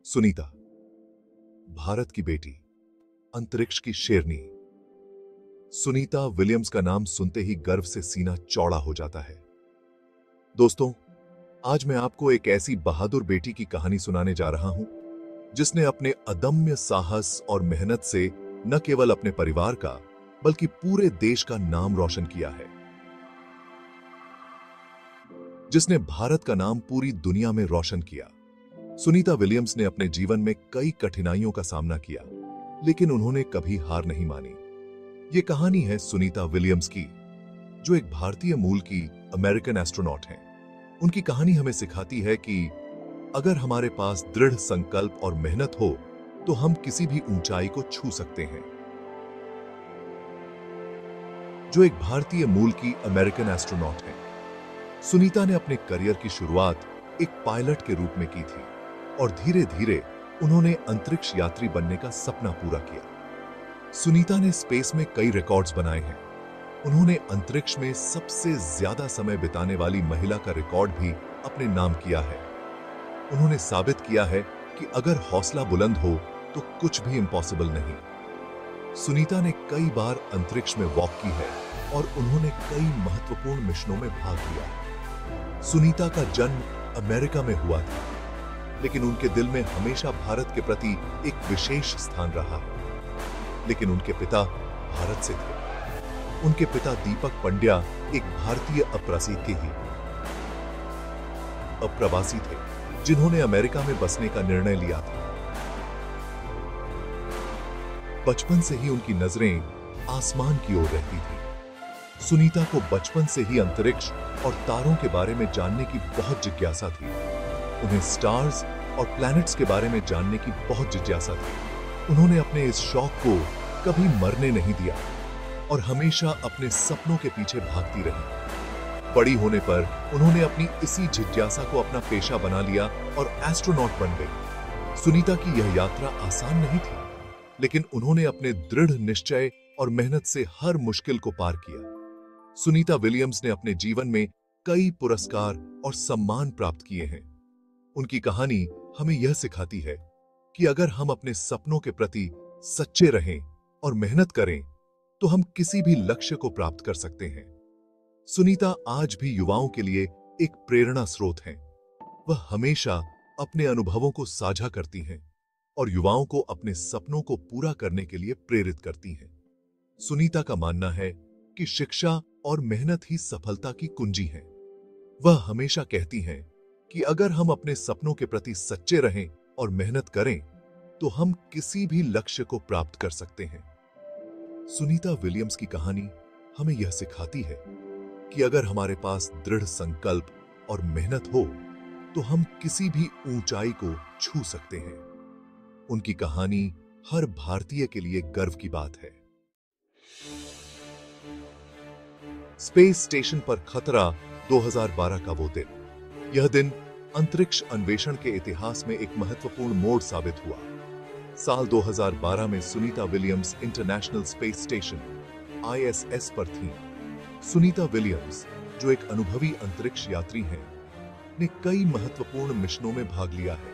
सुनीता, भारत की बेटी, अंतरिक्ष की शेरनी। सुनीता विलियम्स का नाम सुनते ही गर्व से सीना चौड़ा हो जाता है। दोस्तों, आज मैं आपको एक ऐसी बहादुर बेटी की कहानी सुनाने जा रहा हूं, जिसने अपने अदम्य साहस और मेहनत से न केवल अपने परिवार का, बल्कि पूरे देश का नाम रोशन किया है। जिसने भारत का नाम पूरी दुनिया में रोशन किया। सुनीता विलियम्स ने अपने जीवन में कई कठिनाइयों का सामना किया, लेकिन उन्होंने कभी हार नहीं मानी। ये कहानी है सुनीता विलियम्स की, जो एक भारतीय मूल की अमेरिकन एस्ट्रोनॉट हैं। उनकी कहानी हमें सिखाती है कि अगर हमारे पास दृढ़ संकल्प और मेहनत हो, तो हम किसी भी ऊंचाई को छू सकते हैं। जो एक भारतीय मूल की अमेरिकन एस्ट्रोनॉट हैं, सुनीता ने अपने करियर की शुरुआत एक पायलट के रूप में की थी और धीरे धीरे उन्होंने अंतरिक्ष यात्री बनने का सपना पूरा किया। सुनीता ने स्पेस में कई रिकॉर्ड्स बनाए हैं। उन्होंने अंतरिक्ष में सबसे ज्यादा समय बिताने वाली महिला का रिकॉर्ड भी अपने नाम किया है। उन्होंने साबित किया है कि अगर हौसला बुलंद हो तो कुछ भी इम्पॉसिबल नहीं। सुनीता ने कई बार अंतरिक्ष में वॉक की है और उन्होंने कई महत्वपूर्ण मिशनों में भाग लिया है। सुनीता का जन्म अमेरिका में हुआ था, लेकिन उनके दिल में हमेशा भारत के प्रति एक विशेष स्थान रहा है। लेकिन उनके पिता भारत से थे। उनके पिता दीपक पंड्या एक भारतीय अप्रवासी थे, जिन्होंने अमेरिका में बसने का निर्णय लिया था। बचपन से ही उनकी नजरें आसमान की ओर रहती थी। सुनीता को बचपन से ही अंतरिक्ष और तारों के बारे में जानने की बहुत जिज्ञासा थी। उन्हें स्टार्स और प्लैनेट्स के बारे में जानने की बहुत जिज्ञासा थी। उन्होंने अपने इस शौक को कभी मरने नहीं दिया और हमेशा अपने सपनों के पीछे भागती रही। बड़ी होने पर उन्होंने अपनी इसी जिज्ञासा को अपना पेशा बना लिया और एस्ट्रोनॉट बन गई। सुनीता की यह यात्रा आसान नहीं थी, लेकिन उन्होंने अपने दृढ़ निश्चय और मेहनत से हर मुश्किल को पार किया। सुनीता विलियम्स ने अपने जीवन में कई पुरस्कार और सम्मान प्राप्त किए हैं। उनकी कहानी हमें यह सिखाती है कि अगर हम अपने सपनों के प्रति सच्चे रहें और मेहनत करें, तो हम किसी भी लक्ष्य को प्राप्त कर सकते हैं। सुनीता आज भी युवाओं के लिए एक प्रेरणा स्रोत हैं। वह हमेशा अपने अनुभवों को साझा करती हैं और युवाओं को अपने सपनों को पूरा करने के लिए प्रेरित करती हैं। सुनीता का मानना है कि शिक्षा और मेहनत ही सफलता की कुंजी है। वह हमेशा कहती हैं कि अगर हम अपने सपनों के प्रति सच्चे रहें और मेहनत करें, तो हम किसी भी लक्ष्य को प्राप्त कर सकते हैं। सुनीता विलियम्स की कहानी हमें यह सिखाती है कि अगर हमारे पास दृढ़ संकल्प और मेहनत हो, तो हम किसी भी ऊंचाई को छू सकते हैं। उनकी कहानी हर भारतीय के लिए गर्व की बात है। स्पेस स्टेशन पर खतरा 2012 का वो दिन। यह दिन अंतरिक्ष अन्वेषण के इतिहास में एक महत्वपूर्ण मोड़ साबित हुआ। साल 2012 में Sunita Williams international space station ISS पर थीं। सुनीता विलियम्स, जो एक अनुभवी अंतरिक्ष यात्री हैं, ने कई महत्वपूर्ण मिशनों में भाग लिया है।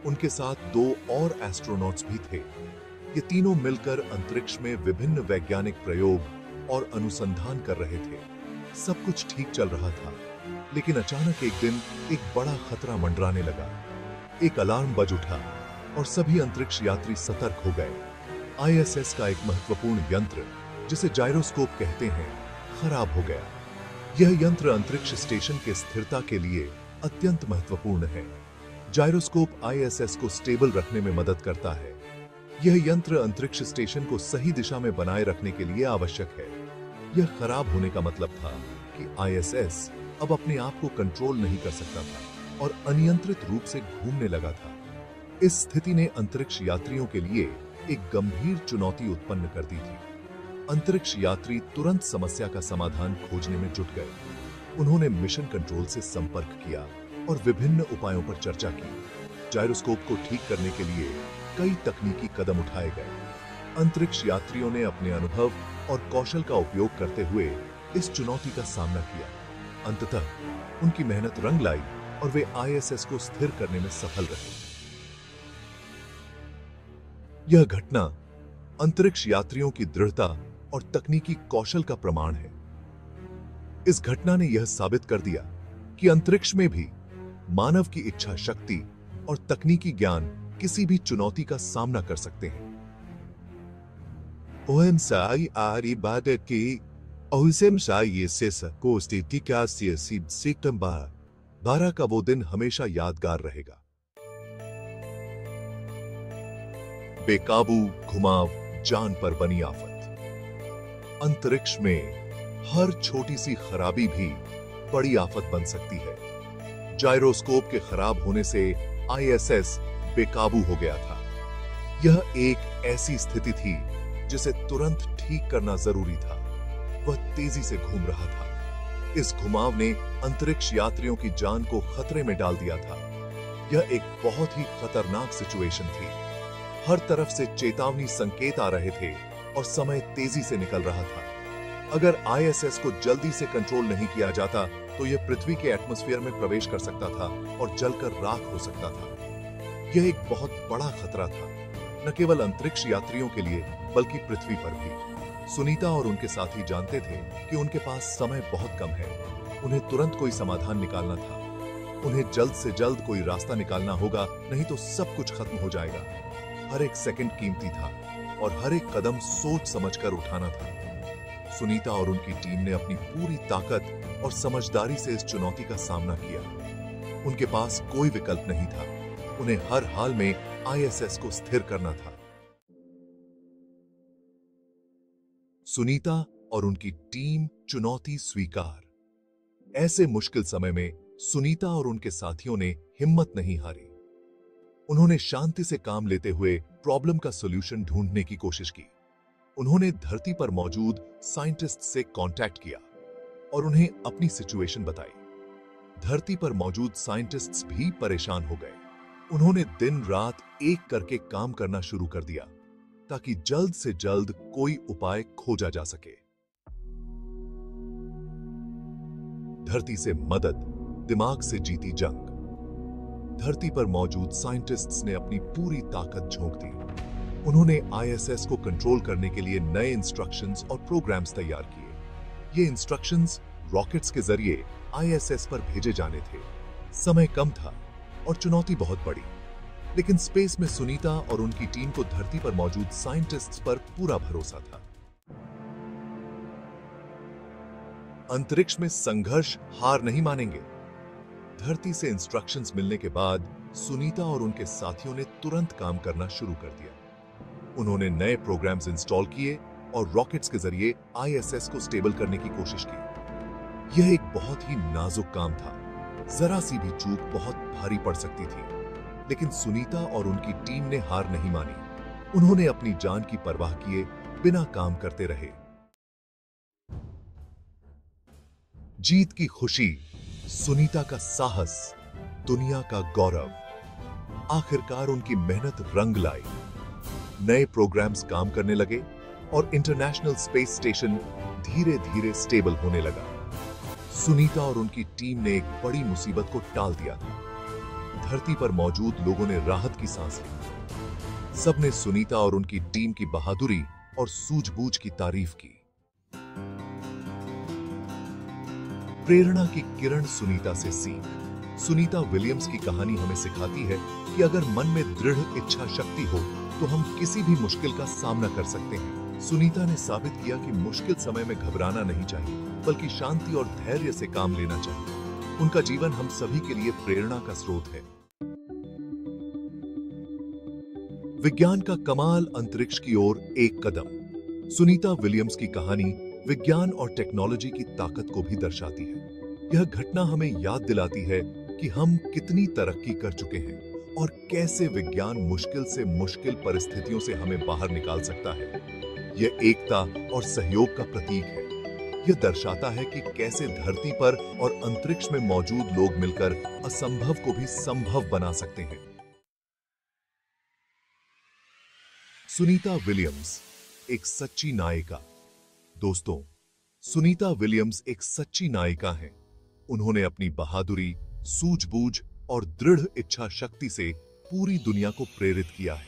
उनके साथ 2 और एस्ट्रोनॉट्स भी थे। ये तीनों मिलकर अंतरिक्ष में विभिन्न वैज्ञानिक प्रयोग और अनुसंधान कर रहे थे। सब कुछ ठीक चल रहा था, लेकिन अचानक एक दिन एक बड़ा खतरा मंडराने लगा। एक अलार्म बज उठा और सभी अंतरिक्ष यात्री सतर्क हो गए। ISS का एक महत्वपूर्ण यंत्र, जिसे जायरोस्कोप कहते हैं, खराब हो गया। यह यंत्र अंतरिक्ष स्टेशन के स्थिरता के लिए अत्यंत महत्वपूर्ण है। जायरोस्कोप ISS को स्टेबल रखने में मदद करता है। यह यंत्र अंतरिक्ष स्टेशन को सही दिशा में बनाए रखने के लिए आवश्यक है। यह खराब होने का मतलब था कि ISS अब अपने आप को कंट्रोल नहीं कर सकता था और अनियंत्रित रूप से घूमने लगा था। इस स्थिति ने अंतरिक्ष यात्रियों के लिए एक गंभीर चुनौती उत्पन्न कर दी थी। अंतरिक्ष यात्री तुरंत समस्या का समाधान खोजने में जुट गए। उन्होंने मिशन कंट्रोल से संपर्क किया और विभिन्न उपायों पर चर्चा की। जायरोस्कोप को ठीक करने के लिए कई तकनीकी कदम उठाए गए। अंतरिक्ष यात्रियों ने अपने अनुभव और कौशल का उपयोग करते हुए इस चुनौती का सामना किया। अंततः उनकी मेहनत रंग लाई और वे ISS को स्थिर करने में सफल रहे। यह घटना अंतरिक्ष यात्रियों की दृढ़ता और तकनीकी कौशल का प्रमाण है। इस घटना ने यह साबित कर दिया कि अंतरिक्ष में भी मानव की इच्छा शक्ति और तकनीकी ज्ञान किसी भी चुनौती का सामना कर सकते हैं। बारह का वो दिन हमेशा यादगार रहेगा। बेकाबू घुमाव, जान पर बनी आफत। अंतरिक्ष में हर छोटी सी खराबी भी बड़ी आफत बन सकती है। जायरोस्कोप के खराब होने से आईएसएस बेकाबू हो गया था। यह एक ऐसी स्थिति थी जिसे तुरंत ठीक करना जरूरी था। वह तेजी से घूम रहा था। इस घुमाव ने अंतरिक्ष यात्रियों की जान को खतरे में डाल दिया था। यह एक बहुत ही खतरनाक सिचुएशन थी। हर तरफ से चेतावनी संकेत आ रहे थे और समय तेजी से निकल रहा था। अगर आईएसएस को जल्दी से कंट्रोल नहीं किया जाता तो यह पृथ्वी के एटमॉस्फेयर में प्रवेश कर सकता था और जलकर राख हो सकता था। यह एक बहुत बड़ा खतरा था, न केवल अंतरिक्ष यात्रियों के लिए बल्कि पृथ्वी पर भी। सुनीता और उनके साथी जानते थे कि उनके पास समय बहुत कम है। उन्हें तुरंत कोई समाधान निकालना था। उन्हें जल्द से जल्द कोई रास्ता निकालना होगा, नहीं तो सब कुछ खत्म हो जाएगा। हर एक सेकंड कीमती था और हर एक कदम सोच समझकर उठाना था। सुनीता और उनकी टीम ने अपनी पूरी ताकत और समझदारी से इस चुनौती का सामना किया। उनके पास कोई विकल्प नहीं था। उन्हें हर हाल में आईएसएस को स्थिर करना था। सुनीता और उनकी टीम चुनौती स्वीकार। ऐसे मुश्किल समय में सुनीता और उनके साथियों ने हिम्मत नहीं हारी। उन्होंने शांति से काम लेते हुए प्रॉब्लम का सॉल्यूशन ढूंढने की कोशिश की। उन्होंने धरती पर मौजूद साइंटिस्ट से कांटेक्ट किया और उन्हें अपनी सिचुएशन बताई। धरती पर मौजूद साइंटिस्ट्स भी परेशान हो गए। उन्होंने दिन रात एक करके काम करना शुरू कर दिया ताकि जल्द से जल्द कोई उपाय खोजा जा सके। धरती से मदद, दिमाग से जीती जंग। धरती पर मौजूद साइंटिस्ट्स ने अपनी पूरी ताकत झोंक दी। उन्होंने आईएसएस को कंट्रोल करने के लिए नए इंस्ट्रक्शंस और प्रोग्राम्स तैयार किए। ये इंस्ट्रक्शंस रॉकेट्स के जरिए आईएसएस पर भेजे जाने थे। समय कम था और चुनौती बहुत बड़ी, लेकिन स्पेस में सुनीता और उनकी टीम को धरती पर मौजूद साइंटिस्ट्स पर पूरा भरोसा था। अंतरिक्ष में संघर्ष हार नहीं मानेंगे। धरती से इंस्ट्रक्शंस मिलने के बाद सुनीता और उनके साथियों ने तुरंत काम करना शुरू कर दिया। उन्होंने नए प्रोग्राम्स इंस्टॉल किए और रॉकेट्स के जरिए आईएसएस को स्टेबल करने की कोशिश की। यह एक बहुत ही नाजुक काम था। जरा सी भी चूक बहुत भारी पड़ सकती थी, लेकिन सुनीता और उनकी टीम ने हार नहीं मानी। उन्होंने अपनी जान की परवाह किए बिना काम करते रहे। जीत की खुशी, सुनीता का साहस, दुनिया का गौरव। आखिरकार उनकी मेहनत रंग लाई। नए प्रोग्राम्स काम करने लगे और इंटरनेशनल स्पेस स्टेशन धीरे धीरे स्टेबल होने लगा। सुनीता और उनकी टीम ने एक बड़ी मुसीबत को टाल दिया था। धरती पर मौजूद लोगों ने राहत की सांस ली। सबने सुनीता और उनकी टीम की बहादुरी और सूझबूझ की तारीफ की। प्रेरणा की किरण सुनीता से सीख। सुनीता विलियम्स की कहानी हमें सिखाती है कि अगर मन में दृढ़ इच्छा शक्ति हो तो हम किसी भी मुश्किल का सामना कर सकते हैं। सुनीता ने साबित किया कि मुश्किल समय में घबराना नहीं चाहिए, बल्कि शांति और धैर्य से काम लेना चाहिए। उनका जीवन हम सभी के लिए प्रेरणा का स्रोत है। विज्ञान का कमाल, अंतरिक्ष की ओर एक कदम। सुनीता विलियम्स की कहानी विज्ञान और टेक्नोलॉजी की ताकत को भी दर्शाती है। यह घटना हमें याद दिलाती है कि हम कितनी तरक्की कर चुके हैं और कैसे विज्ञान मुश्किल से मुश्किल परिस्थितियों से हमें बाहर निकाल सकता है। यह एकता और सहयोग का प्रतीक है। यह दर्शाता है कि कैसे धरती पर और अंतरिक्ष में मौजूद लोग मिलकर असंभव को भी संभव बना सकते हैं। सुनीता विलियम्स एक सच्ची नायिका। दोस्तों, सुनीता विलियम्स एक सच्ची नायिका हैं। उन्होंने अपनी बहादुरी, सूझबूझ और दृढ़ इच्छा शक्ति से पूरी दुनिया को प्रेरित किया है।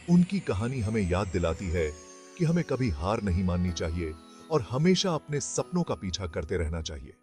उनकी कहानी हमें याद दिलाती है कि हमें कभी हार नहीं माननी चाहिए और हमेशा अपने सपनों का पीछा करते रहना चाहिए।